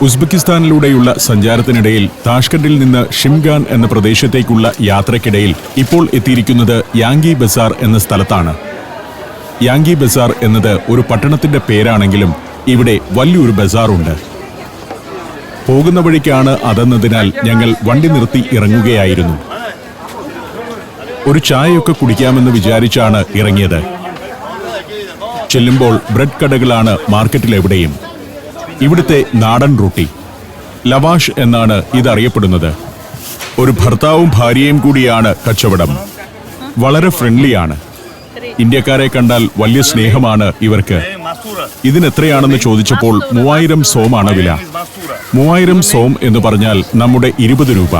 ഉസ്ബെക്കിസ്ഥാനിലൂടെയുള്ള സഞ്ചാരത്തിനിടയിൽ താഷ്കണ്ടിൽ നിന്ന് ഷിംഗാൻ എന്ന പ്രദേശത്തേക്കുള്ള യാത്രക്കിടയിൽ ഇപ്പോൾ എത്തിയിരിക്കുന്നത് യാങ്കി ബസാർ എന്ന സ്ഥലത്താണ്. യാങ്കി ബസാർ എന്നത് ഒരു പട്ടണത്തിന്റെ പേരാണെങ്കിലും ഇവിടെ വലിയൊരു ബസാറുണ്ട്. പോകുന്ന വഴിക്കാണ് അതെന്നതിനാൽ ഞങ്ങൾ വണ്ടി നിർത്തി ഇറങ്ങുകയായിരുന്നു. ഒരു ചായയൊക്കെ കുടിക്കാമെന്ന് വിചാരിച്ചാണ് ഇറങ്ങിയത്. ചെല്ലുമ്പോൾ ബ്രെഡ് കടകളാണ് മാർക്കറ്റിലെവിടെയും. ഇവിടുത്തെ നാടൻ റൊട്ടി ലവാഷ് എന്നാണ് ഇതറിയപ്പെടുന്നത്. ഒരു ഭർത്താവും ഭാര്യയും കൂടിയാണ് കച്ചവടം. വളരെ ഫ്രണ്ട്ലിയാണ്. ഇന്ത്യക്കാരെ കണ്ടാൽ വലിയ സ്നേഹമാണ് ഇവർക്ക്. ഇതിനെത്രയാണെന്ന് ചോദിച്ചപ്പോൾ 3000 സോമാണ് വില. 3000 സോം എന്ന് പറഞ്ഞാൽ നമ്മുടെ 20 രൂപ.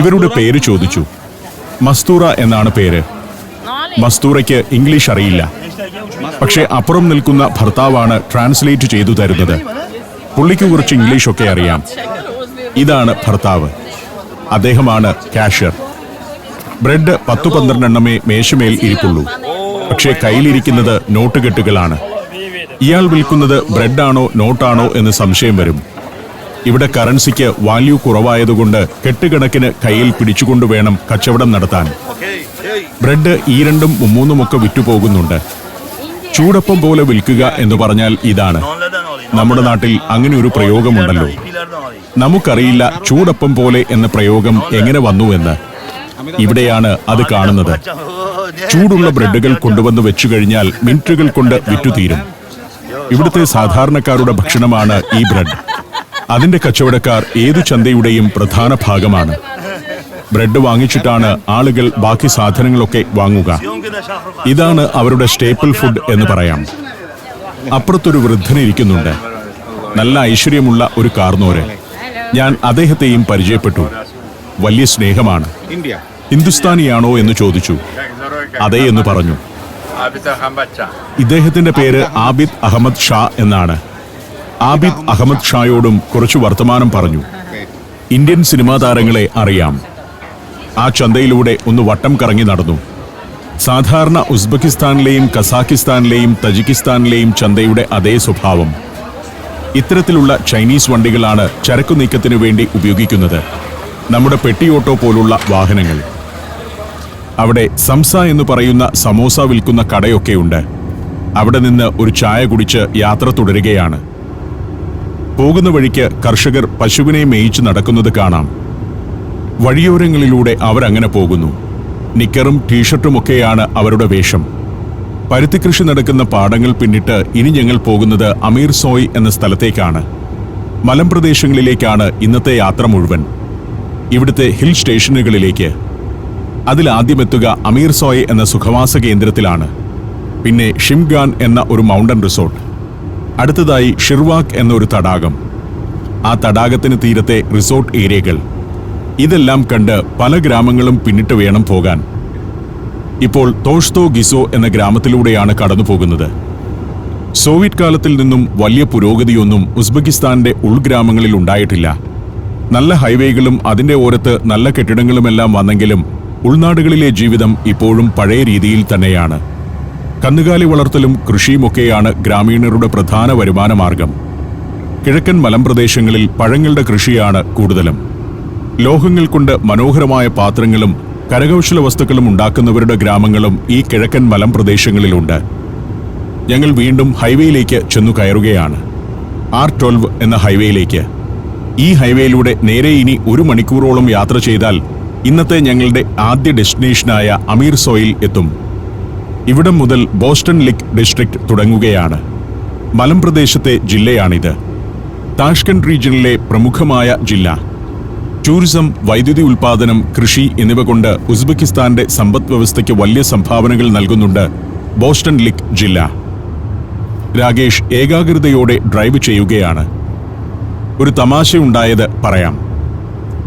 ഇവരുടെ പേര് ചോദിച്ചു. മസ്തൂറ എന്നാണ് പേര്. മസ്തൂറയ്ക്ക് ഇംഗ്ലീഷ് അറിയില്ല. പക്ഷേ അപ്പുറം നിൽക്കുന്ന ഭർത്താവാണ് ട്രാൻസ്ലേറ്റ് ചെയ്തു തരുന്നത്. പുള്ളിക്ക് കുറച്ച് ഇംഗ്ലീഷൊക്കെ അറിയാം. ഇതാണ് ഭർത്താവ്. അദ്ദേഹമാണ് കാഷ്യർ. ബ്രെഡ് 10-12 എണ്ണമേ മേശമേൽ ഇരിപ്പുള്ളൂ. പക്ഷേ കയ്യിലിരിക്കുന്നത് നോട്ടുകെട്ടുകളാണ്. ഇയാൾ വിൽക്കുന്നത് ബ്രെഡാണോ നോട്ടാണോ എന്ന് സംശയം വരും. ഇവിടെ കറൻസിക്ക് വാല്യൂ കുറവായതുകൊണ്ട് കെട്ടുകണക്കിന് കയ്യിൽ പിടിച്ചുകൊണ്ട് വേണം കച്ചവടം നടത്താൻ. ബ്രെഡ് 2 3 ഒക്കെ വിറ്റുപോകുന്നുണ്ട്. ചൂടപ്പം പോലെ വിൽക്കുക എന്ന് പറഞ്ഞാൽ ഇതാണ്. നമ്മുടെ നാട്ടിൽ അങ്ങനെ ഒരു പ്രയോഗമുണ്ടല്ലോ. നമുക്കറിയില്ല ചൂടപ്പം പോലെ എന്ന പ്രയോഗം എങ്ങനെ വന്നുവെന്ന്. ഇവിടെയാണ് അത് കാണുന്നത്. ചൂടുള്ള ബ്രെഡുകൾ കൊണ്ടുവന്ന് വെച്ചു കഴിഞ്ഞാൽ മിനിറ്റുകൾ കൊണ്ട് വിറ്റുതീരും. ഇവിടുത്തെ സാധാരണക്കാരുടെ ഭക്ഷണമാണ് ഈ ബ്രെഡ്. അതിന്റെ കച്ചവടക്കാർ ഏതു ചന്തയുടെയും പ്രധാന ഭാഗമാണ്. ബ്രെഡ് വാങ്ങിച്ചിട്ടാണ് ആളുകൾ ബാക്കി സാധനങ്ങളൊക്കെ വാങ്ങുക. ഇതാണ് അവരുടെ സ്റ്റേപ്പിൾ ഫുഡ് എന്ന് പറയാം. അപ്പുറത്തൊരു വൃദ്ധനിരിക്കുന്നുണ്ട്. നല്ല ഐശ്വര്യമുള്ള ഒരു കാർന്നോര്. ഞാൻ അദ്ദേഹത്തെയും പരിചയപ്പെട്ടു. വലിയ സ്നേഹമാണ്. ഹിന്ദുസ്ഥാനിയാണോ എന്ന് ചോദിച്ചു. അതെ എന്ന് പറഞ്ഞു. ഇദ്ദേഹത്തിന്റെ പേര് ആബിദ് അഹമ്മദ് ഷാ എന്നാണ്. ആബിദ് അഹമ്മദ് ഷായോടും കുറച്ചു വർത്തമാനം പറഞ്ഞു. ഇന്ത്യൻ സിനിമാ താരങ്ങളെ അറിയാം. ആ ചന്തയിലൂടെ ഒന്ന് വട്ടം കറങ്ങി നടന്നു. സാധാരണ ഉസ്ബെക്കിസ്ഥാനിലെയും കസാഖിസ്ഥാനിലെയും തജിക്കിസ്ഥാനിലെയും ചന്തയുടെ അതേ സ്വഭാവം. ഇത്തരത്തിലുള്ള ചൈനീസ് വണ്ടികളാണ് ചരക്കു നീക്കത്തിനു വേണ്ടി ഉപയോഗിക്കുന്നത്. നമ്മുടെ പെട്ടിയോട്ടോ പോലുള്ള വാഹനങ്ങൾ. അവിടെ സംസ എന്ന് പറയുന്ന സമോസ വിൽക്കുന്ന കടയൊക്കെയുണ്ട്. അവിടെ നിന്ന് ഒരു ചായ കുടിച്ച് യാത്ര തുടരുകയാണ്. പോകുന്ന വഴിക്ക് കർഷകർ പശുവിനെ മേയിച്ച് നടക്കുന്നത് കാണാം. വഴിയോരങ്ങളിലൂടെ അവരങ്ങനെ പോകുന്നു. നിക്കറും ടീഷർട്ടുമൊക്കെയാണ് അവരുടെ വേഷം. പരുത്തി കൃഷി നടക്കുന്ന പാടങ്ങൾ പിന്നിട്ട് ഇനി ഞങ്ങൾ പോകുന്നത് അമീർ സോയ് എന്ന സ്ഥലത്തേക്കാണ്. മലമ്പ്രദേശങ്ങളിലേക്കാണ് ഇന്നത്തെ യാത്ര മുഴുവൻ. ഇവിടുത്തെ ഹിൽ സ്റ്റേഷനുകളിലേക്ക്. അതിലാദ്യമെത്തുക അമീർ സോയ് എന്ന സുഖവാസ കേന്ദ്രത്തിലാണ്. പിന്നെ ഷിംഗാൻ എന്ന ഒരു മൗണ്ടൻ റിസോർട്ട്. അടുത്തതായി ഷിർവാക് എന്ന ഒരു തടാകം. ആ തടാകത്തിന് തീരത്തെ റിസോർട്ട് ഏരിയകൾ. ഇതെല്ലാം കണ്ട് പല ഗ്രാമങ്ങളും പിന്നിട്ട് വേണം പോകാൻ. ഇപ്പോൾ തോഷ്തോ ഗിസോ എന്ന ഗ്രാമത്തിലൂടെയാണ് കടന്നു പോകുന്നത്. സോവിയറ്റ് കാലത്തിൽ നിന്നും വലിയ പുരോഗതിയൊന്നും ഉസ്ബെക്കിസ്ഥാന്റെ ഉൾഗ്രാമങ്ങളിൽ ഉണ്ടായിട്ടില്ല. നല്ല ഹൈവേകളും അതിന്റെ ഓരത്ത് നല്ല കെട്ടിടങ്ങളുമെല്ലാം വന്നെങ്കിലും ഉൾനാടുകളിലെ ജീവിതം ഇപ്പോഴും പഴയ രീതിയിൽ തന്നെയാണ്. കന്നുകാലി വളർത്തലും കൃഷിയുമൊക്കെയാണ് ഗ്രാമീണരുടെ പ്രധാന വരുമാന മാർഗം. കിഴക്കൻ മലമ്പ്രദേശങ്ങളിൽ പഴങ്ങളുടെ കൃഷിയാണ് കൂടുതലും. ലോഹങ്ങൾ കൊണ്ട് മനോഹരമായ പാത്രങ്ങളും കരകൗശല വസ്തുക്കളും ഉണ്ടാക്കുന്നവരുടെ ഗ്രാമങ്ങളും ഈ കിഴക്കൻ മലമ്പ്രദേശങ്ങളിലുണ്ട്. ഞങ്ങൾ വീണ്ടും ഹൈവേയിലേക്ക് ചെന്നു കയറുകയാണ്. R12 എന്ന ഹൈവേയിലേക്ക്. ഈ ഹൈവേയിലൂടെ നേരെ ഇനി 1 മണിക്കൂറോളം യാത്ര ചെയ്താൽ ഇന്നത്തെ ഞങ്ങളുടെ ആദ്യ ഡെസ്റ്റിനേഷനായ അമീർ സോയിൽ എത്തും. ഇവിടം മുതൽ ബോസ്റ്റൺ ലിക് ഡിസ്ട്രിക്ട് തുടങ്ങുകയാണ്. മലമ്പ്രദേശത്തെ ജില്ലയാണിത്. താഷ്കണ്ട് റീജിയനിലെ പ്രമുഖമായ ജില്ല. ടൂറിസം, വൈദ്യുതി ഉൽപാദനം, കൃഷി എന്നിവ കൊണ്ട് ഉസ്ബെക്കിസ്ഥാന്റെ സമ്പദ് വ്യവസ്ഥയ്ക്ക് വലിയ സംഭാവനകൾ നൽകുന്നുണ്ട് ബോസ്റ്റൺ ലിക് ജില്ല. രാകേഷ് ഏകാഗ്രതയോടെ ഡ്രൈവ് ചെയ്യുകയാണ്. ഒരു തമാശയുണ്ടായത് പറയാം.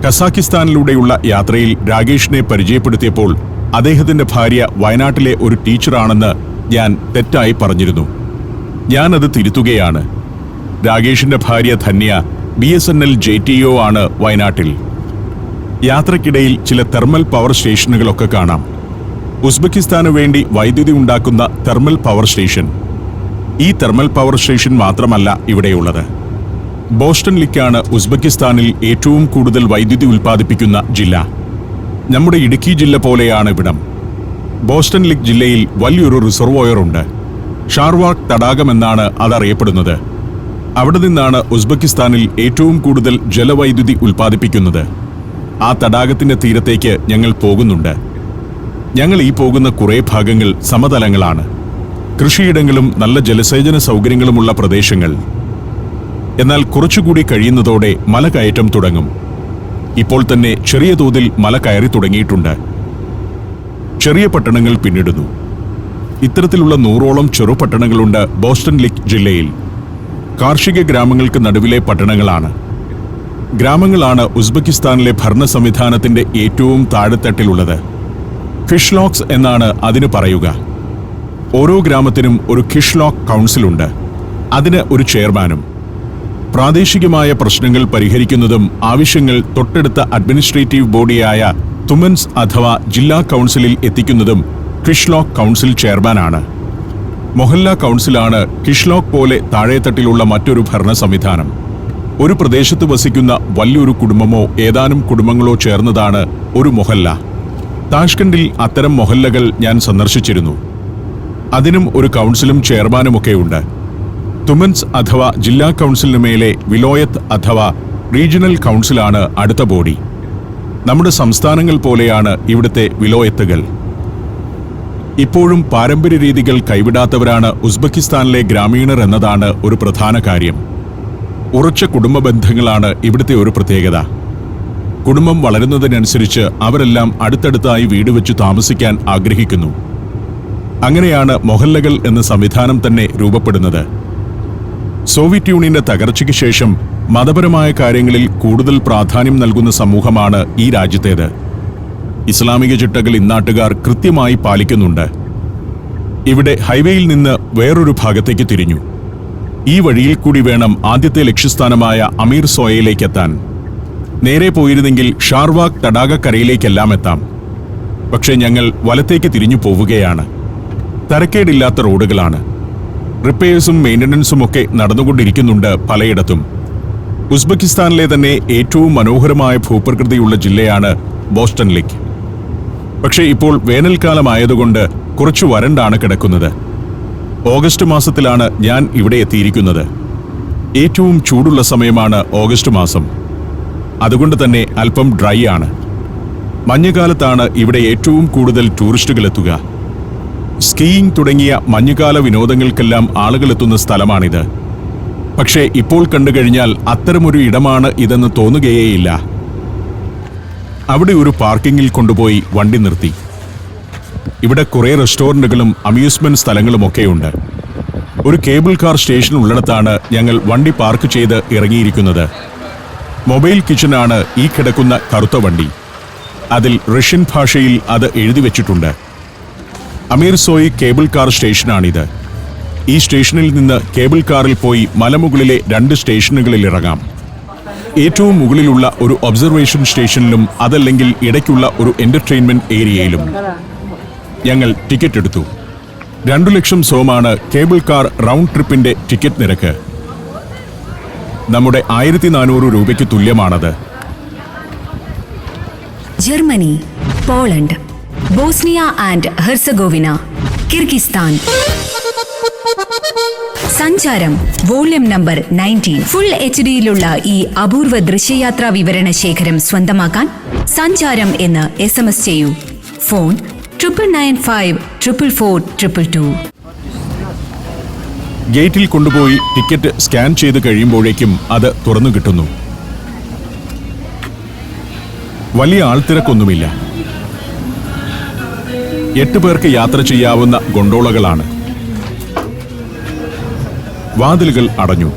കസാഖിസ്ഥാനിലൂടെയുള്ള യാത്രയിൽ രാകേഷിനെ പരിചയപ്പെടുത്തിയപ്പോൾ അദ്ദേഹത്തിന്റെ ഭാര്യ വയനാട്ടിലെ ഒരു ടീച്ചറാണെന്ന് ഞാൻ തെറ്റായി പറഞ്ഞിരുന്നു. ഞാനത് തിരുത്തുകയാണ്. രാകേഷിന്റെ ഭാര്യ ധന്യ BSNL JTO ആണ് വയനാട്ടിൽ. യാത്രക്കിടയിൽ ചില തെർമൽ പവർ സ്റ്റേഷനുകളൊക്കെ കാണാം. ഉസ്ബെക്കിസ്ഥാനു വേണ്ടി വൈദ്യുതി ഉണ്ടാക്കുന്ന തെർമൽ പവർ സ്റ്റേഷൻ. ഈ തെർമൽ പവർ സ്റ്റേഷൻ മാത്രമല്ല ഇവിടെയുള്ളത്. ബോസ്റ്റൺ ലിക്കാണ് ഉസ്ബെക്കിസ്ഥാനിൽ ഏറ്റവും കൂടുതൽ വൈദ്യുതി ഉൽപ്പാദിപ്പിക്കുന്ന ജില്ല. നമ്മുടെ ഇടുക്കി ജില്ല പോലെയാണ് ഇവിടം. ബോസ്റ്റൺ ലിക് ജില്ലയിൽ വലിയൊരു റിസർവോയർ ഉണ്ട്. ഷാർവാക് തടാകം എന്നാണ് അതറിയപ്പെടുന്നത്. അവിടെ നിന്നാണ് ഉസ്ബെക്കിസ്ഥാനിൽ ഏറ്റവും കൂടുതൽ ജലവൈദ്യുതി ഉൽപ്പാദിപ്പിക്കുന്നത്. ആ തടാകത്തിന്റെ തീരത്തേക്ക് ഞങ്ങൾ പോകുന്നുണ്ട്. ഞങ്ങൾ ഈ പോകുന്ന കുറേ ഭാഗങ്ങൾ സമതലങ്ങളാണ്. കൃഷിയിടങ്ങളും നല്ല ജലസേചന സൗകര്യങ്ങളുമുള്ള പ്രദേശങ്ങൾ. എന്നാൽ കുറച്ചുകൂടി കഴിയുന്നതോടെ മല കയറ്റം തുടങ്ങും. ഇപ്പോൾ തന്നെ ചെറിയ തോതിൽ മല കയറി തുടങ്ങിയിട്ടുണ്ട്. ചെറിയ പട്ടണങ്ങൾ പിന്നിടുന്നു. ഇത്തരത്തിലുള്ള 100ഓളം ചെറുപട്ടണങ്ങളുണ്ട് ബോസ്റ്റൺ ലിക് ജില്ലയിൽ. കാർഷിക ഗ്രാമങ്ങൾക്ക് നടുവിലെ പട്ടണങ്ങളാണ്. ഗ്രാമങ്ങളാണ് ഉസ്ബെക്കിസ്ഥാനിലെ ഭരണ സംവിധാനത്തിന്റെ ഏറ്റവും താഴെത്തട്ടിലുള്ളത്. ഖിഷ്ലോക്സ് എന്നാണ് അതിന് പറയുക. ഓരോ ഗ്രാമത്തിനും ഒരു ഖിഷ്ലോക്ക് കൗൺസിലുണ്ട്. അതിന് ഒരു ചെയർമാനും. പ്രാദേശികമായ പ്രശ്നങ്ങൾ പരിഹരിക്കുന്നതും ആവശ്യങ്ങൾ തൊട്ടടുത്ത അഡ്മിനിസ്ട്രേറ്റീവ് ബോഡിയായ തുമൻസ് അഥവാ ജില്ലാ കൗൺസിലിൽ എത്തിക്കുന്നതും ഖിഷ്ലോക്ക് കൗൺസിൽ ചെയർമാനാണ്. മൊഹല്ല കൗൺസിലാണ് ഖിഷ്ലോക്ക് പോലെ താഴെത്തട്ടിലുള്ള മറ്റൊരു ഭരണ സംവിധാനം. ഒരു പ്രദേശത്ത് വസിക്കുന്ന വലിയൊരു കുടുംബമോ ഏതാനും കുടുംബങ്ങളോ ചേർന്നതാണ് ഒരു മൊഹല്ല. താഷ്കണ്ടിൽ അത്തരം മൊഹല്ലകൾ ഞാൻ സന്ദർശിച്ചിരുന്നു. അതിനും ഒരു കൗൺസിലും ചെയർമാനുമൊക്കെ ഉണ്ട്. തുമൻസ് അഥവാ ജില്ലാ കൗൺസിലിന് മേലെ വിലോയത്ത് അഥവാ റീജിയണൽ കൗൺസിലാണ് അടുത്ത ബോഡി. നമ്മുടെ സംസ്ഥാനങ്ങൾ പോലെയാണ് ഇവിടുത്തെ വിലോയത്തുകൾ. ഇപ്പോഴും പാരമ്പര്യ രീതികൾ കൈവിടാത്തവരാണ് ഉസ്ബെക്കിസ്ഥാനിലെ ഗ്രാമീണർ എന്നതാണ് ഒരു പ്രധാന കാര്യം. ഉറച്ച കുടുംബ ബന്ധങ്ങളാണ് ഇവിടുത്തെ ഒരു പ്രത്യേകത. കുടുംബം വളരുന്നതിനനുസരിച്ച് അവരെല്ലാം അടുത്തടുത്തായി വീട് വെച്ച് താമസിക്കാൻ ആഗ്രഹിക്കുന്നു. അങ്ങനെയാണ് മൊഹല്ലകൾ എന്ന സംവിധാനം തന്നെ രൂപപ്പെടുന്നത്. സോവിയറ്റ് യൂണിയന്റെ തകർച്ചയ്ക്ക് ശേഷം മതപരമായ കാര്യങ്ങളിൽ കൂടുതൽ പ്രാധാന്യം നൽകുന്ന സമൂഹമാണ് ഈ രാജ്യത്തേത്. ഇസ്ലാമിക ചിട്ടകൾ ഇന്നാട്ടുകാർ കൃത്യമായി പാലിക്കുന്നുണ്ട്. ഇവിടെ ഹൈവേയിൽ നിന്ന് വേറൊരു ഭാഗത്തേക്ക് തിരിഞ്ഞു. ഈ വഴിയിൽ കൂടി വേണം ആദ്യത്തെ ലക്ഷ്യസ്ഥാനമായ അമീർ സോയയിലേക്കെത്താൻ. നേരെ പോയിരുന്നെങ്കിൽ ഷാർവാക് തടാകക്കരയിലേക്കെല്ലാം എത്താം. പക്ഷേ ഞങ്ങൾ വലത്തേക്ക് തിരിഞ്ഞു പോവുകയാണ്. തരക്കേടില്ലാത്ത റോഡുകളാണ്. റിപ്പയേഴ്സും മെയിൻ്റനൻസും ഒക്കെ നടന്നുകൊണ്ടിരിക്കുന്നുണ്ട് പലയിടത്തും. ഉസ്ബെക്കിസ്ഥാനിലെ തന്നെ ഏറ്റവും മനോഹരമായ ഭൂപ്രകൃതിയുള്ള ജില്ലയാണ് ബോസ്റ്റൺ ലിക്. പക്ഷേ ഇപ്പോൾ വേനൽക്കാലമായതുകൊണ്ട് കുറച്ചു വരണ്ടാണ് കിടക്കുന്നത്. ഓഗസ്റ്റ് മാസത്തിലാണ് ഞാൻ ഇവിടെ എത്തിയിരിക്കുന്നത്. ഏറ്റവും ചൂടുള്ള സമയമാണ് ഓഗസ്റ്റ് മാസം. അതുകൊണ്ട് തന്നെ അല്പം ഡ്രൈ ആണ്. മഞ്ഞുകാലത്താണ് ഇവിടെ ഏറ്റവും കൂടുതൽ ടൂറിസ്റ്റുകൾ എത്തുക. സ്കീയിങ് തുടങ്ങിയ മഞ്ഞുകാല വിനോദങ്ങൾക്കെല്ലാം ആളുകളെത്തുന്ന സ്ഥലമാണിത്. പക്ഷേ ഇപ്പോൾ കണ്ടുകഴിഞ്ഞാൽ അത്തരമൊരു ഇടമാണ് ഇതെന്ന് തോന്നുകയേയില്ല. അവിടെ ഒരു പാർക്കിങ്ങിൽ കൊണ്ടുപോയി വണ്ടി നിർത്തി. ഇവിടെ കുറേ റെസ്റ്റോറൻറ്റുകളും അമ്യൂസ്മെന്റ് സ്ഥലങ്ങളുമൊക്കെയുണ്ട്. ഒരു കേബിൾ കാർ സ്റ്റേഷൻ ഉള്ളിടത്താണ് ഞങ്ങൾ വണ്ടി പാർക്ക് ചെയ്ത് ഇറങ്ങിയിരിക്കുന്നത്. മൊബൈൽ കിച്ചനാണ് ഈ കിടക്കുന്ന കറുത്ത വണ്ടി. അതിൽ റഷ്യൻ ഭാഷയിൽ അത് എഴുതി വെച്ചിട്ടുണ്ട്. അമീർ സോയ് കേബിൾ കാർ സ്റ്റേഷനാണിത്. ഈ സ്റ്റേഷനിൽ നിന്ന് കേബിൾ കാറിൽ പോയി മലമുകളിലെ 2 സ്റ്റേഷനുകളിൽ ഇറങ്ങാം. ഏറ്റവും മുകളിലുള്ള ഒരു ഒബ്സർവേഷൻ സ്റ്റേഷനിലും അതല്ലെങ്കിൽ ഇടയ്ക്കുള്ള ഒരു എന്റർടൈൻമെന്റ് ഏരിയയിലും ഞങ്ങൾ ടിക്കറ്റ് എടുത്തു. 2 ലക്ഷം സോമാണ് കേബിൾ കാർ റൗണ്ട് ട്രിപ്പിന്റെ ടിക്കറ്റ് നിരക്ക്. നമ്മുടെ 1400 രൂപയ്ക്ക് തുല്യമാണത്. Germany, Poland, Bosnia and Herzegovina, Kyrgyzstan. സഞ്ചാരം വോള്യം നമ്പർ 19. ഫുൾ HD-യിലുള്ള ഈ അപൂർവ ദൃശ്യയാത്രാ വിവരണ ശേഖരം സ്വന്തമാക്കാൻ സഞ്ചാരം എന്ന് SMS ചെയ്യൂ. ഫോൺ 9995444222. ഗേറ്റിൽ കൊണ്ടുപോയി ടിക്കറ്റ് സ്കാൻ ചെയ്ത് കഴിയുമ്പോഴേക്കും അത് തുറന്നു കിട്ടുന്നു. വലിയ ആൾത്തിരക്കൊന്നുമില്ല. 8 പേർക്ക് യാത്ര ചെയ്യാവുന്ന ഗൊണ്ടോളകളാണ്. വാതിലുകൾ അടഞ്ഞു.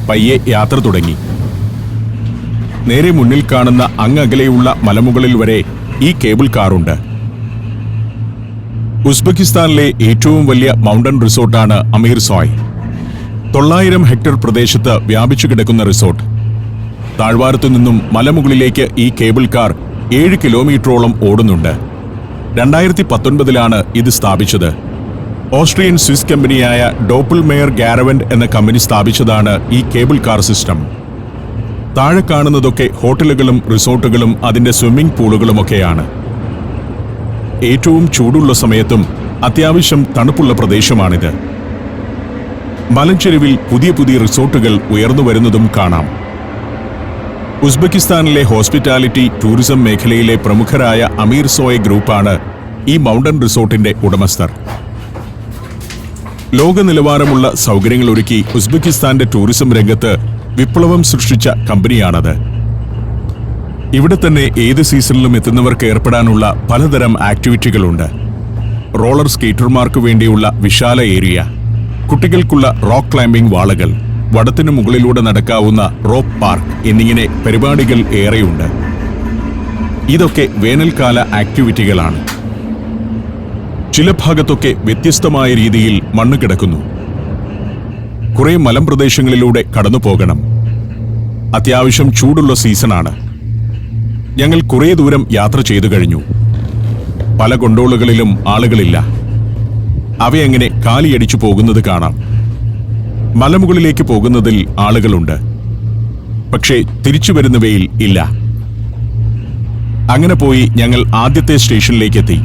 പയ്യെ യാത്ര തുടങ്ങി. നേരെ മുന്നിൽ കാണുന്ന അങ്ങകലെയുള്ള മലമുകളിൽ വരെ ഈ കേബിൾ കാറുണ്ട്. ഉസ്ബെക്കിസ്ഥാനിലെ ഏറ്റവും വലിയ മൗണ്ടൻ റിസോർട്ടാണ് അമീർ സോയ്. 900 ഹെക്ടർ പ്രദേശത്ത് വ്യാപിച്ചു കിടക്കുന്ന റിസോർട്ട്. താഴ്വാരത്തു നിന്നും മലമുകളിലേക്ക് ഈ കേബിൾ കാർ 7 കിലോമീറ്ററോളം ഓടുന്നുണ്ട്. 2019-ലാണ് ഇത് സ്ഥാപിച്ചത്. ഓസ്ട്രിയൻ സ്വിസ് കമ്പനിയായ ഡോപ്പിൾമേയർ ഗാരവൻഡ് എന്ന കമ്പനി സ്ഥാപിച്ചതാണ് ഈ കേബിൾ കാർ സിസ്റ്റം. താഴെ കാണുന്നതൊക്കെ ഹോട്ടലുകളും റിസോർട്ടുകളും അതിന്റെ സ്വിമ്മിംഗ് പൂളുകളുമൊക്കെയാണ്. ഏറ്റവും ചൂടുള്ള സമയത്തും അത്യാവശ്യം തണുപ്പുള്ള പ്രദേശമാണിത്. മലഞ്ചെരുവിൽ പുതിയ പുതിയ റിസോർട്ടുകൾ ഉയർന്നു വരുന്നതും കാണാം. ഉസ്ബെക്കിസ്ഥാനിലെ ഹോസ്പിറ്റാലിറ്റി ടൂറിസം മേഖലയിലെ പ്രമുഖരായ അമീർ സോയ് ഗ്രൂപ്പാണ് ഈ മൗണ്ടൻ റിസോർട്ടിന്റെ ഉടമസ്ഥർ. ലോക നിലവാരമുള്ള സൗകര്യങ്ങൾ ഒരുക്കി ഉസ്ബെക്കിസ്ഥാന്റെ ടൂറിസം രംഗത്ത് വിപ്ലവം സൃഷ്ടിച്ച കമ്പനിയാണത്. ഇവിടെ തന്നെ ഏത് സീസണിലും എത്തുന്നവർക്ക് ഏർപ്പെടാനുള്ള പലതരം ആക്ടിവിറ്റികളുണ്ട്. റോളർ സ്കേറ്റർമാർക്ക് വേണ്ടിയുള്ള വിശാല ഏരിയ, കുട്ടികൾക്കുള്ള റോക്ക് ക്ലൈംബിംഗ് വാളകൾ, വടത്തിനു മുകളിലൂടെ നടക്കാവുന്ന റോപ്പ് പാർക്ക് എന്നിങ്ങനെ പരിപാടികൾ ഏറെയുണ്ട്. ഇതൊക്കെ വേനൽക്കാല ആക്ടിവിറ്റികളാണ്. ചില ഭാഗത്തൊക്കെ വ്യത്യസ്തമായ രീതിയിൽ മണ്ണ് കിടക്കുന്നു. കുറെ മലമ്പ്രദേശങ്ങളിലൂടെ കടന്നു പോകണം. അത്യാവശ്യം ചൂടുള്ള സീസണാണ്. ഞങ്ങൾ കുറേ ദൂരം യാത്ര ചെയ്തു കഴിഞ്ഞു. പല ഗൊണ്ടോളുകളിലും ആളുകളില്ല. അവയങ്ങനെ കാലിയടിച്ചു പോകുന്നത് കാണാം. മലമുകളിലേക്ക് പോകുന്നതിൽ ആളുകളുണ്ട്, പക്ഷേ തിരിച്ചു വരുന്നവയിൽ ഇല്ല. അങ്ങനെ പോയി ഞങ്ങൾ ആദ്യത്തെ സ്റ്റേഷനിലേക്കെത്തി.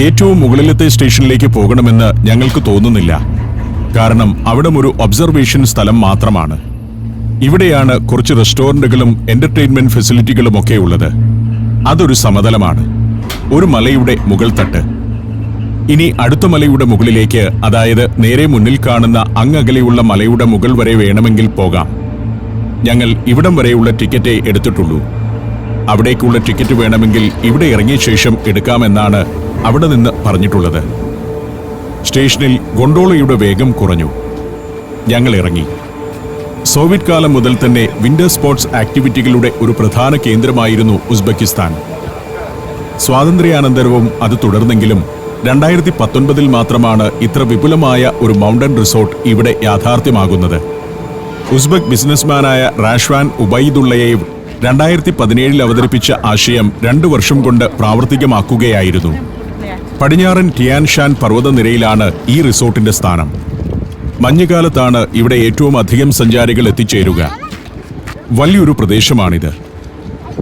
ഏറ്റവും മുകളിലത്തെ സ്റ്റേഷനിലേക്ക് പോകണമെന്ന് ഞങ്ങൾക്ക് തോന്നുന്നില്ല. കാരണം അവിടെ ഒരു ഒബ്സർവേഷൻ സ്ഥലം മാത്രമാണ്. ഇവിടെയാണ് കുറച്ച് റെസ്റ്റോറന്റുകളും എന്റർടൈൻമെന്റ് ഫെസിലിറ്റികളുമൊക്കെ ഉള്ളത്. അതൊരു സമതലമാണ്, ഒരു മലയുടെ മുകൾ തട്ട്. ഇനി അടുത്ത മലയുടെ മുകളിലേക്ക്, അതായത് നേരെ മുന്നിൽ കാണുന്ന അങ്ങകലെയുള്ള മലയുടെ മുകൾ വരെ വേണമെങ്കിൽ പോകാം. ഞങ്ങൾ ഇവിടം വരെയുള്ള ടിക്കറ്റേ എടുത്തിട്ടുള്ളൂ. അവിടേക്കുള്ള ടിക്കറ്റ് വേണമെങ്കിൽ ഇവിടെ ഇറങ്ങിയ ശേഷം എടുക്കാമെന്നാണ് അവിടെ നിന്ന് പറഞ്ഞിട്ടുള്ളത്. സ്റ്റേഷനിൽ ഗൊണ്ടോളയുടെ വേഗം കുറഞ്ഞു. ഞങ്ങൾ ഇറങ്ങി. സോവിയറ്റ് കാലം മുതൽ തന്നെ വിന്റർ സ്പോർട്സ് ആക്ടിവിറ്റികളുടെ ഒരു പ്രധാന കേന്ദ്രമായിരുന്നു ഉസ്ബെക്കിസ്ഥാൻ. സ്വാതന്ത്ര്യാനന്തരവും അത് തുടർന്നെങ്കിലും 2019 മാത്രമാണ് ഇത്ര വിപുലമായ ഒരു മൗണ്ടൻ റിസോർട്ട് ഇവിടെ യാഥാർത്ഥ്യമാകുന്നത്. ഉസ്ബെക് ബിസിനസ്മാനായ റാഷ്വാൻ ഉബൈദുള്ളയേവ് 2017 അവതരിപ്പിച്ച ആശയം 2 വർഷം കൊണ്ട് പ്രാവർത്തികമാക്കുകയായിരുന്നു. പടിഞ്ഞാറൻ ടിയാൻഷാൻ പർവ്വതനിരയിലാണ് ഈ റിസോർട്ടിന്റെ സ്ഥാനം. മഞ്ഞുകാലത്താണ് ഇവിടെ ഏറ്റവും അധികം സഞ്ചാരികൾ എത്തിച്ചേരുക. വലിയൊരു പ്രദേശമാണിത്.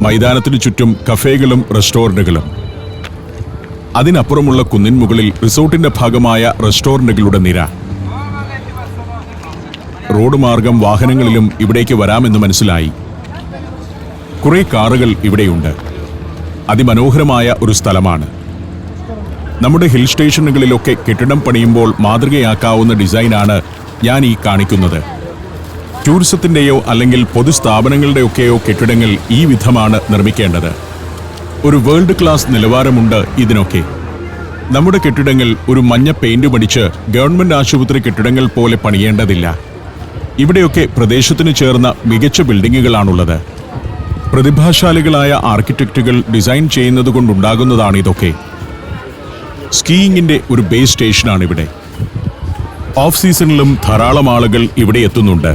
മൈതാനത്തിനു ചുറ്റും കഫേകളും റെസ്റ്റോറന്റുകളും. അതിനപ്പുറമുള്ള കുന്നിൻ മുകളിൽ റിസോർട്ടിന്റെ ഭാഗമായ റെസ്റ്റോറന്റുകളുടെ നിര. റോഡ് മാർഗം വാഹനങ്ങളിലും ഇവിടേക്ക് വരാമെന്ന് മനസ്സിലായി. കുറെ കാറുകൾ ഇവിടെയുണ്ട്. അതിമനോഹരമായ ഒരു സ്ഥലമാണ്. നമ്മുടെ ഹിൽ സ്റ്റേഷനുകളിലൊക്കെ കെട്ടിടം പണിയുമ്പോൾ മാതൃകയാക്കാവുന്ന ഡിസൈനാണ് ഞാൻ ഈ കാണിക്കുന്നത്. ടൂറിസത്തിന്റെയോ അല്ലെങ്കിൽ പൊതുസ്ഥാപനങ്ങളുടെയൊക്കെയോ കെട്ടിടങ്ങൾ ഈ വിധമാണ് നിർമ്മിക്കേണ്ടത്. ഒരു വേൾഡ് ക്ലാസ് നിലവാരമുണ്ട് ഇതിനൊക്കെ. നമ്മുടെ കെട്ടിടങ്ങൾ ഒരു മഞ്ഞ പെയിന്റ് അടിച്ച് ഗവൺമെന്റ് ആശുപത്രി കെട്ടിടങ്ങൾ പോലെ പണിയേണ്ടതില്ല. ഇവിടെയൊക്കെ പ്രദേശത്തിന് ചേർന്ന മികച്ച ബിൽഡിങ്ങുകളാണുള്ളത്. പ്രതിഭാശാലികളായ ആർക്കിടെക്റ്റുകൾ ഡിസൈൻ ചെയ്യുന്നതുകൊണ്ടുണ്ടാകുന്നതാണ് ഇതൊക്കെ. സ്കീയിങ്ങിന്റെ ഒരു ബേസ് സ്റ്റേഷനാണിവിടെ. ഓഫ് സീസണിലും ധാരാളം ആളുകൾ ഇവിടെ എത്തുന്നുണ്ട്.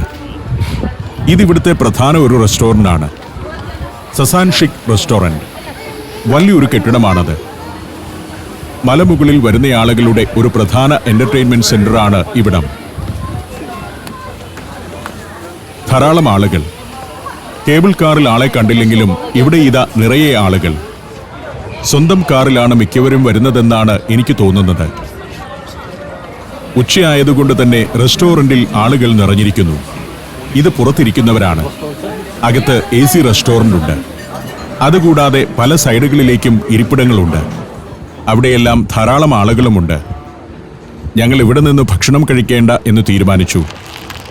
ഇതിവിടുത്തെ പ്രധാന ഒരു റെസ്റ്റോറൻ്റാണ്, സസാൻഷിക് റെസ്റ്റോറൻറ്റ്. വലിയൊരു കെട്ടിടമാണത്. മലമുകളിൽ വരുന്ന ആളുകളുടെ ഒരു പ്രധാന എന്റർടൈൻമെന്റ് സെന്ററാണ് ഇവിടം. ധാരാളം ആളുകൾ. കേബിൾ കാറിൽ ആളെ കണ്ടില്ലെങ്കിലും ഇവിടെ ഇതാ നിറയെ ആളുകൾ. സ്വന്തം കാറിലാണ് മിക്കവരും വരുന്നതെന്നാണ് എനിക്ക് തോന്നുന്നത്. ഉച്ചയായതുകൊണ്ട് തന്നെ റെസ്റ്റോറന്റിൽ ആളുകൾ നിറഞ്ഞിരിക്കുന്നു. ഇത് പുറത്തിരിക്കുന്നവരാണ്. അകത്ത് AC റെസ്റ്റോറന്റ് ഉണ്ട്. അതുകൂടാതെ പല സൈഡുകളിലേക്കും ഇരിപ്പിടങ്ങളുണ്ട്. അവിടെയെല്ലാം ധാരാളം ആളുകളുമുണ്ട്. ഞങ്ങൾ ഇവിടെ നിന്ന് ഭക്ഷണം കഴിക്കേണ്ട എന്ന് തീരുമാനിച്ചു.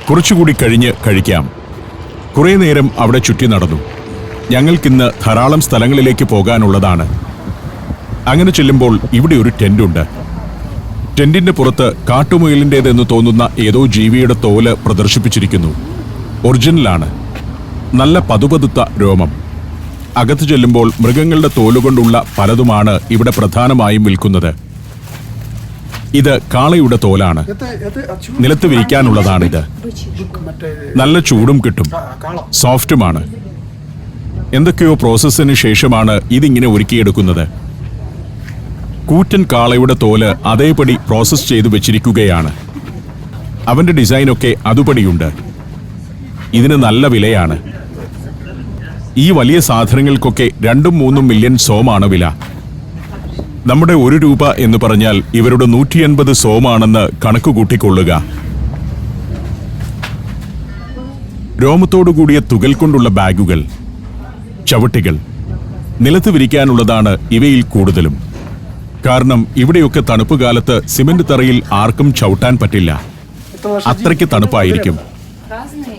കുറച്ചുകൂടി കഴിഞ്ഞ് കഴിക്കാം. കുറേ നേരം അവിടെ ചുറ്റി നടന്നു. ഞങ്ങൾക്കിന്ന് ധാരാളം സ്ഥലങ്ങളിലേക്ക് പോകാനുള്ളതാണ്. അങ്ങനെ ചെല്ലുമ്പോൾ ഇവിടെ ഒരു ടെന്റുണ്ട്. ടെന്റിന്റെ പുറത്ത് കാട്ടുമുയലിൻ്റെതെന്ന് തോന്നുന്ന ഏതോ ജീവിയുടെ തോല് പ്രദർശിപ്പിച്ചിരിക്കുന്നു. ഒറിജിനലാണ്. നല്ല പതുപതുത്ത രോമം. അകത്ത് ചെല്ലുമ്പോൾ മൃഗങ്ങളുടെ തോലുകൊണ്ടുള്ള പലതുമാണ് ഇവിടെ പ്രധാനമായും വിൽക്കുന്നത്. ഇത് കാളയുടെ തോലാണ്. നിലത്ത് വിരിക്കാനുള്ളതാണിത്. നല്ല ചൂടും കിട്ടും, സോഫ്റ്റുമാണ്. എന്തൊക്കെയോ പ്രോസസ്സിന് ശേഷമാണ് ഇതിങ്ങനെ ഒരുക്കിയെടുക്കുന്നത്. കൂറ്റൻ കാളയുടെ തോല് അതേപടി പ്രോസസ് ചെയ്തു വെച്ചിരിക്കുകയാണ്. അവന്റെ ഡിസൈനൊക്കെ അതുപടിയുണ്ട്. ഇതിന് നല്ല വിലയാണ്. ഈ വലിയ സാധനങ്ങൾക്കൊക്കെ 2-3 മില്യൺ സോമാണ് വില. നമ്മുടെ 1 രൂപ എന്ന് പറഞ്ഞാൽ ഇവരുടെ 180 സോമാണെന്ന് കണക്കുകൂട്ടിക്കൊള്ളുക. രോമത്തോടുകൂടിയ തുകൽ കൊണ്ടുള്ള ബാഗുകൾ, ചവിട്ടികൾ, നിലത്ത് വിരിക്കാനുള്ളതാണ് ഇവയിൽ കൂടുതലും. കാരണം ഇവിടെയൊക്കെ തണുപ്പ് കാലത്ത് സിമന്റ് തറയിൽ ആർക്കും ചവിട്ടാൻ പറ്റില്ല. അത്രയ്ക്ക് തണുപ്പായിരിക്കും.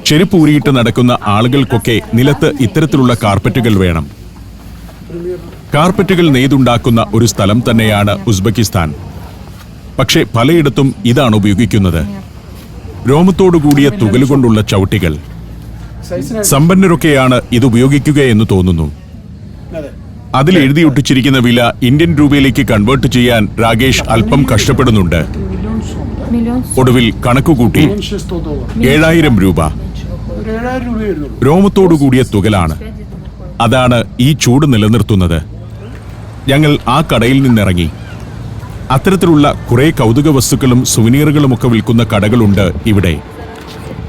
ചെരുപ്പൂരിയിട്ട് നടക്കുന്ന ആളുകൾക്കൊക്കെ നിലത്ത് ഇത്തരത്തിലുള്ള കാർപ്പറ്റുകൾ വേണം. കാർപ്പറ്റുകൾ നെയ്തുണ്ടാക്കുന്ന ഒരു സ്ഥലം തന്നെയാണ് ഉസ്ബെക്കിസ്ഥാൻ. പക്ഷേ പലയിടത്തും ഇതാണ് ഉപയോഗിക്കുന്നത്. രോമത്തോടുകൂടിയ തുകലുകൊണ്ടുള്ള ചവിട്ടികൾ. സമ്പന്നരൊക്കെയാണ് ഇത് ഉപയോഗിക്കുക എന്ന് തോന്നുന്നു. അതിൽ എഴുതിയൊട്ടിച്ചിരിക്കുന്ന വില ഇന്ത്യൻ രൂപയിലേക്ക് കൺവേർട്ട് ചെയ്യാൻ രാകേഷ് അല്പം കഷ്ടപ്പെടുന്നുണ്ട്. ഒടുവിൽ കണക്കുകൂട്ടി 7000 രൂപ. രോമത്തോടുകൂടിയ തുകലാണ്. അതാണ് ഈ ചൂട് നിലനിർത്തുന്നത്. ഞങ്ങൾ ആ കടയിൽ നിന്നിറങ്ങി. അത്തരത്തിലുള്ള കുറെ കൗതുക വസ്തുക്കളും സുവനീറുകളുമൊക്കെ വിൽക്കുന്ന കടകളുണ്ട് ഇവിടെ.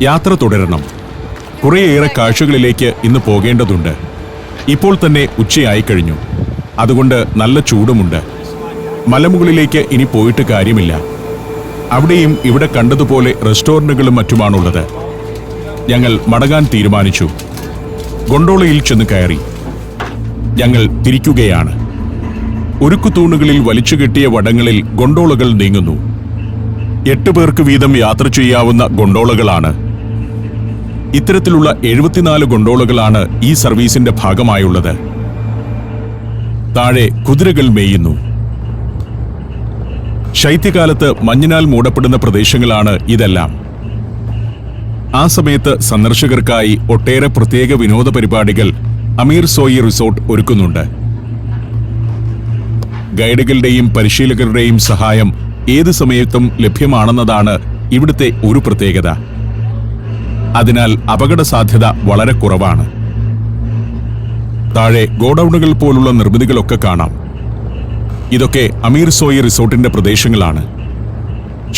യാത്ര തുടരണം. കുറേയേറെ കാഴ്ചകളിലേക്ക് ഇന്ന് പോകേണ്ടതുണ്ട്. ഇപ്പോൾ തന്നെ ഉച്ചയായി കഴിഞ്ഞു. അതുകൊണ്ട് നല്ല ചൂടുമുണ്ട്. മലമുകളിലേക്ക് ഇനി പോയിട്ട് കാര്യമില്ല. അവിടെയും ഇവിടെ കണ്ടതുപോലെ റെസ്റ്റോറന്റുകളും മറ്റുമാണുള്ളത്. ഞങ്ങൾ മടങ്ങാൻ തീരുമാനിച്ചു. ഗൊണ്ടോളയിൽ ചെന്ന് കയറി. ഞങ്ങൾ തിരിക്കുകയാണ്. ഉരുക്കുതൂണുകളിൽ വലിച്ചുകെട്ടിയ വടങ്ങളിൽ ഗൊണ്ടോളകൾ നീങ്ങുന്നു. 8 പേർക്ക് വീതം യാത്ര ചെയ്യാവുന്ന ഗൊണ്ടോളകളാണ്. ഇത്തരത്തിലുള്ള 74 ഗൊണ്ടോളകളാണ് ഈ സർവീസിന്റെ ഭാഗമായുള്ളത്. താഴെ കുതിരകൾ മേയുന്നു. ശൈത്യകാലത്ത് മഞ്ഞിനാൽ മൂടപ്പെടുന്ന പ്രദേശങ്ങളാണ് ഇതെല്ലാം. ആ സമയത്ത് സന്ദർശകർക്കായി ഒട്ടേറെ പ്രത്യേക വിനോദ പരിപാടികൾ അമീർ സോയി റിസോർട്ട് ഒരുക്കുന്നുണ്ട്. ഗൈഡുകളുടെയും പരിശീലകരുടെയും സഹായം ഏത് സമയത്തും ലഭ്യമാണെന്നതാണ് ഇവിടുത്തെ ഒരു പ്രത്യേകത. അതിനാൽ അപകട സാധ്യത വളരെ കുറവാണ്. താഴെ ഗോഡൌണുകൾ പോലുള്ള നിർമ്മിതികളൊക്കെ കാണാം. ഇതൊക്കെ അമീർ സോയി റിസോർട്ടിന്റെ പ്രദേശങ്ങളാണ്.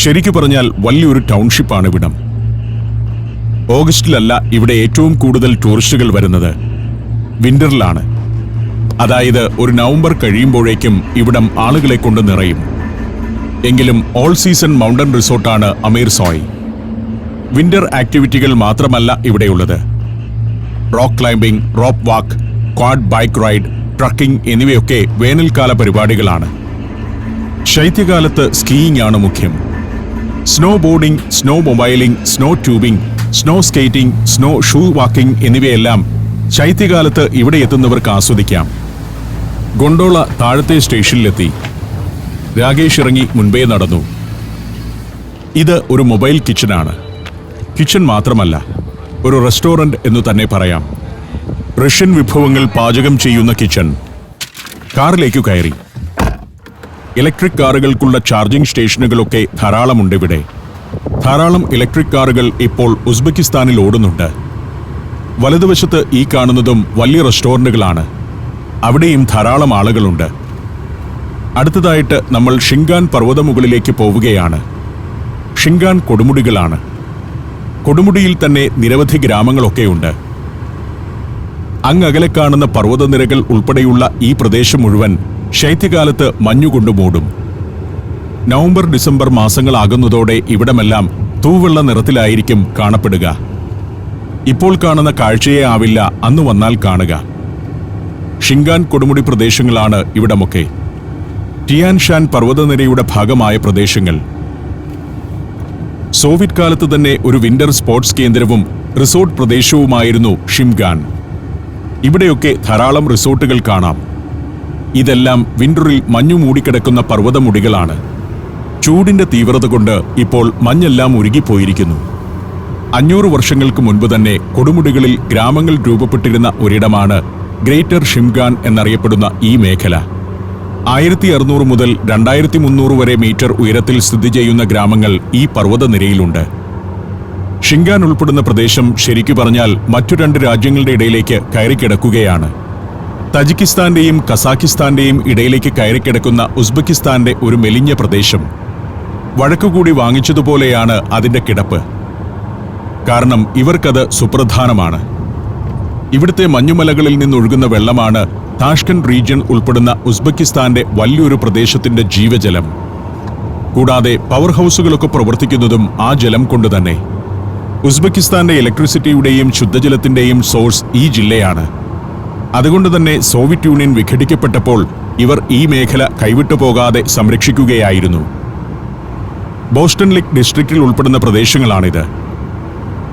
ശരിക്കു പറഞ്ഞാൽ വലിയൊരു ടൗൺഷിപ്പാണ് ഇവിടം. ഓഗസ്റ്റിലല്ല ഇവിടെ ഏറ്റവും കൂടുതൽ ടൂറിസ്റ്റുകൾ വരുന്നത്. വിന്ററിലാണ്. അതായത് ഒരു നവംബർ കഴിയുമ്പോഴേക്കും ഇവിടം ആളുകളെ കൊണ്ട് നിറയും. എങ്കിലും ഓൾ സീസൺ മൗണ്ടൻ റിസോർട്ടാണ് അമീർ സോയ്. വിന്റർ ആക്ടിവിറ്റികൾ മാത്രമല്ല ഇവിടെയുള്ളത്. Rock climbing, rope walk, quad bike ride, trekking എന്നിവയൊക്കെ വേനൽക്കാല പരിപാടികളാണ്. ശൈത്യകാലത്ത് സ്കീയിംഗ് ആണ് മുഖ്യം. Snowboarding, snowmobiling, snow tubing, snow skating, snowshoe walking എന്നിവയെല്ലാം ശൈത്യകാലത്ത് ഇവിടെ എത്തുന്നവർക്ക് ആസ്വദിക്കാം. ഗൊണ്ടോള താഴത്തെ സ്റ്റേഷനിലെത്തി. രാകേഷ് ഇറങ്ങി മുൻപേ നടന്നു. ഇത് ഒരു മൊബൈൽ കിച്ചനാണ്. കിച്ചൺ മാത്രമല്ല, ഒരു റെസ്റ്റോറന്റ് എന്നു തന്നെ പറയാം. റഷ്യൻ വിഭവങ്ങൾ പാചകം ചെയ്യുന്ന കിച്ചൺ. കാറിലേക്കു കയറി. ഇലക്ട്രിക് കാറുകൾക്കുള്ള ചാർജിംഗ് സ്റ്റേഷനുകളൊക്കെ ധാരാളമുണ്ട് ഇവിടെ. ധാരാളം ഇലക്ട്രിക് കാറുകൾ ഇപ്പോൾ ഉസ്ബെക്കിസ്ഥാനിൽ ഓടുന്നുണ്ട്. വലതുവശത്ത് ഈ കാണുന്നതും വലിയ റെസ്റ്റോറന്റുകളാണ്. അവിടെയും ധാരാളം ആളുകളുണ്ട്. അടുത്തതായിട്ട് നമ്മൾ ഷിംഗാൻ പർവ്വതമുകളിലേക്ക് പോവുകയാണ്. ഷിംഗാൻ കൊടുമുടികളാണ്. കൊടുമുടിയിൽ തന്നെ നിരവധി ഗ്രാമങ്ങളൊക്കെയുണ്ട്. അങ്ങകലെ കാണുന്ന പർവ്വതനിരകൾ ഉൾപ്പെടെയുള്ള ഈ പ്രദേശം മുഴുവൻ ശൈത്യകാലത്ത് മഞ്ഞുകൊണ്ട് മൂടും. നവംബർ ഡിസംബർ മാസങ്ങളാകുന്നതോടെ ഇവിടമെല്ലാം തൂവെള്ള നിറത്തിലായിരിക്കും കാണപ്പെടുക. ഇപ്പോൾ കാണുന്ന കാഴ്ചയെ ആവില്ല അന്ന് വന്നാൽ കാണുക. ഷിംഗാൻ കൊടുമുടി പ്രദേശങ്ങളാണ് ഇവിടമൊക്കെ. ടിയാൻ ഷാൻ പർവ്വതനിരയുടെ ഭാഗമായ പ്രദേശങ്ങൾ. സോവിയറ്റ് കാലത്ത് തന്നെ ഒരു വിന്റർ സ്പോർട്സ് കേന്ദ്രവും റിസോർട്ട് പ്രദേശവുമായിരുന്നു ഷിംഗാൻ. ഇവിടെയൊക്കെ ധാരാളം റിസോർട്ടുകൾ കാണാം. ഇതെല്ലാം വിന്ററിൽ മഞ്ഞു മൂടിക്കിടക്കുന്ന പർവ്വതമുടികളാണ്. ചൂടിന്റെ തീവ്രത കൊണ്ട് ഇപ്പോൾ മഞ്ഞെല്ലാം ഉരുകിപ്പോയിരിക്കുന്നു. 500 വർഷങ്ങൾക്ക് മുൻപ് തന്നെ കൊടുമുടികളിൽ ഗ്രാമങ്ങൾ രൂപപ്പെട്ടിരുന്ന ഒരിടമാണ് ഗ്രേറ്റർ ഷിംഗാൻ എന്നറിയപ്പെടുന്ന ഈ മേഖല. 1600 മുതൽ 2300 വരെ മീറ്റർ ഉയരത്തിൽ സ്ഥിതി ചെയ്യുന്ന ഗ്രാമങ്ങൾ ഈ പർവ്വതനിരയിലുണ്ട്. ഷിംഗാൻ ഉൾപ്പെടുന്ന പ്രദേശം ശരിക്കു പറഞ്ഞാൽ മറ്റു 2 രാജ്യങ്ങളുടെ ഇടയിലേക്ക് കയറിക്കിടക്കുകയാണ്. തജിക്കിസ്ഥാന്റെയും കസാക്കിസ്ഥാന്റെയും ഇടയിലേക്ക് കയറിക്കിടക്കുന്ന ഉസ്ബെക്കിസ്ഥാന്റെ ഒരു മെലിഞ്ഞ പ്രദേശം വഴക്കുകൂടി വാങ്ങിച്ചതുപോലെയാണ് അതിന്റെ കിടപ്പ്. കാരണം ഇവർക്കത് സുപ്രധാനമാണ്. ഇവിടുത്തെ മഞ്ഞുമലകളിൽ നിന്നൊഴുകുന്ന വെള്ളമാണ് താഷ്കന്റ് റീജിയൻ ഉൾപ്പെടുന്ന ഉസ്ബെക്കിസ്ഥാന്റെ വലിയൊരു പ്രദേശത്തിന്റെ ജീവജലം. കൂടാതെ പവർ ഹൗസുകളൊക്കെ പ്രവർത്തിക്കുന്നതും ആ ജലം കൊണ്ടുതന്നെ. ഉസ്ബെക്കിസ്ഥാന്റെ ഇലക്ട്രിസിറ്റിയുടെയും ശുദ്ധജലത്തിന്റെയും സോഴ്സ് ഈ ജില്ലയാണ്. അതുകൊണ്ട് തന്നെ സോവിയറ്റ് യൂണിയൻ വിഘടിക്കപ്പെട്ടപ്പോൾ ഇവർ ഈ മേഖല കൈവിട്ടു പോകാതെ സംരക്ഷിക്കുകയായിരുന്നു. ബോസ്റ്റൺ ലേക്ക് ഡിസ്ട്രിക്റ്റിൽ ഉൾപ്പെടുന്ന പ്രദേശങ്ങളാണിത്.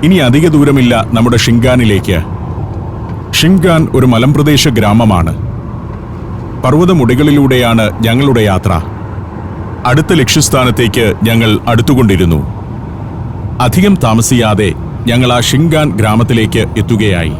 ഇനി അധിക ദൂരമില്ല നമ്മുടെ ഷിംഗാനിലേക്ക്. ഷിംഗാൻ ഒരു മലമ്പ്രദേശ ഗ്രാമമാണ്. പർവ്വതമുടികളിലൂടെയാണ് ഞങ്ങളുടെ യാത്ര. അടുത്ത ലക്ഷ്യസ്ഥാനത്തേക്ക് ഞങ്ങൾ അടുത്തുകൊണ്ടിരുന്നു. അധികം താമസിയാതെ ഞങ്ങൾ ആ ഷിംഗാൻ ഗ്രാമത്തിലേക്ക് എത്തുകയായി.